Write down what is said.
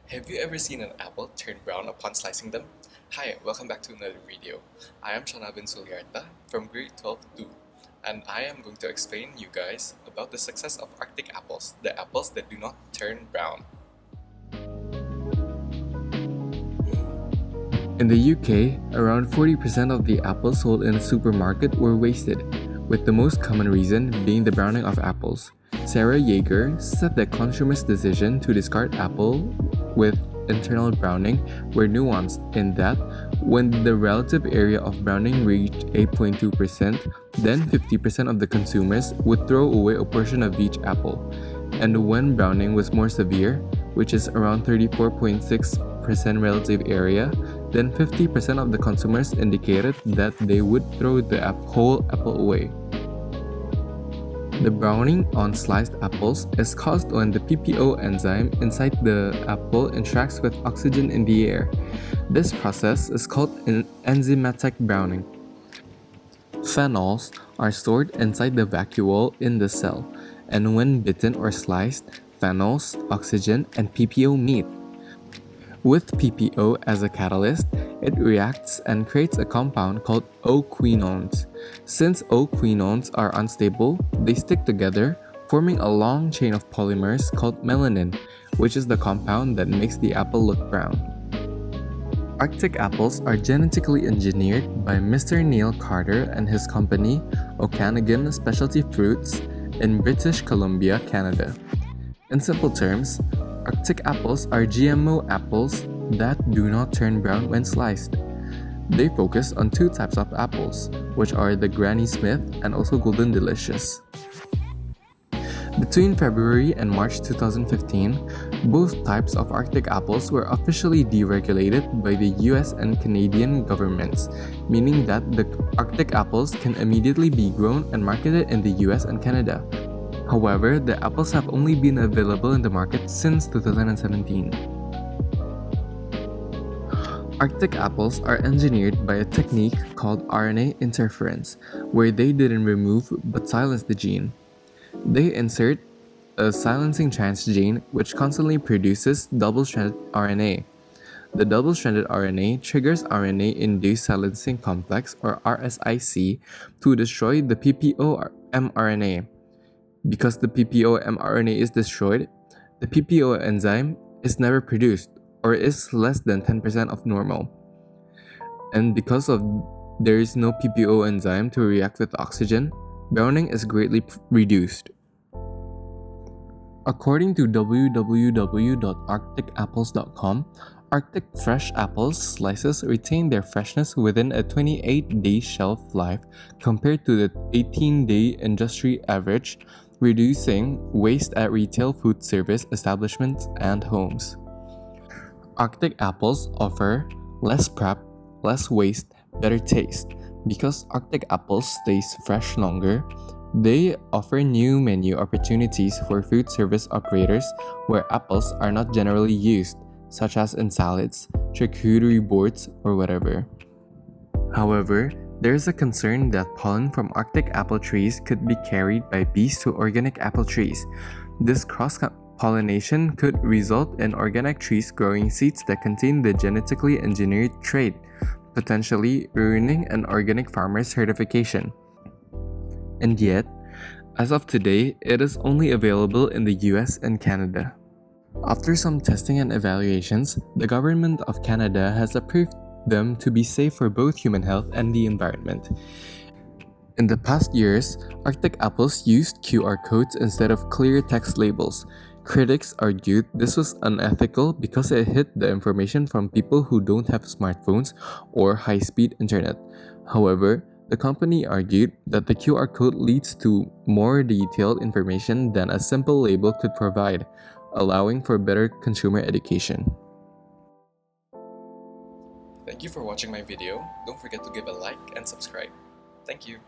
Have you ever seen an apple turn brown upon slicing them? Hi, welcome back to another video. I am Suliarta from grade 12 2, and I am going to explain you guys about the success of Arctic apples, the apples that do not turn brown. In the UK, around 40% of the apples sold in a supermarket were wasted, with the most common reason being the browning of apples. Sarah Yeager said that consumers' decision to discard apple with internal browning were nuanced in that when the relative area of browning reached 8.2%, then 50% of the consumers would throw away a portion of each apple. And when browning was more severe, which is around 34.6% relative area, then 50% of the consumers indicated that they would throw the whole apple away. The browning on sliced apples is caused when the PPO enzyme inside the apple interacts with oxygen in the air. This process is called enzymatic browning. Phenols are stored inside the vacuole in the cell, and when bitten or sliced, phenols, oxygen, and PPO meet. With PPO as a catalyst, it reacts and creates a compound called O-quinones. Since O-quinones are unstable, they stick together, forming a long chain of polymers called melanin, which is the compound that makes the apple look brown. Arctic apples are genetically engineered by Mr. Neil Carter and his company, Okanagan Specialty Fruits, in British Columbia, Canada. In simple terms, Arctic apples are GMO apples that do not turn brown when sliced. They focus on two types of apples, which are the Granny Smith and also Golden Delicious. Between February and March 2015, both types of Arctic apples were officially deregulated by the US and Canadian governments, meaning that the Arctic apples can immediately be grown and marketed in the US and Canada. However, the apples have only been available in the market since 2017. Arctic apples are engineered by a technique called RNA interference, where they didn't remove but silence the gene. They insert a silencing transgene which constantly produces double-stranded RNA. The double-stranded RNA triggers RNA-induced silencing complex or RSIC to destroy the PPO mRNA. Because the PPO mRNA is destroyed, the PPO enzyme is never produced or is less than 10% of normal. And because of there is no PPO enzyme to react with oxygen, browning is greatly reduced. According to www.arcticapples.com, Arctic fresh apples slices retain their freshness within a 28-day shelf life compared to the 18-day industry average, reducing waste at retail food service establishments and homes. Arctic apples offer less prep, less waste, better taste. Because Arctic apples stays fresh longer, they offer new menu opportunities for food service operators where apples are not generally used, such as in salads, charcuterie boards, or whatever. However, there is a concern that pollen from Arctic apple trees could be carried by bees to organic apple trees. This cross-pollination could result in organic trees growing seeds that contain the genetically engineered trait, potentially ruining an organic farmer's certification. And yet, as of today, it is only available in the US and Canada. After some testing and evaluations, the government of Canada has approved them to be safe for both human health and the environment. In the past years, Arctic apples used QR codes instead of clear text labels. Critics argued this was unethical because it hid the information from people who don't have smartphones or high-speed internet. However, the company argued that the QR code leads to more detailed information than a simple label could provide, allowing for better consumer education. Thank you for watching my video. Don't forget to give a like and subscribe. Thank you.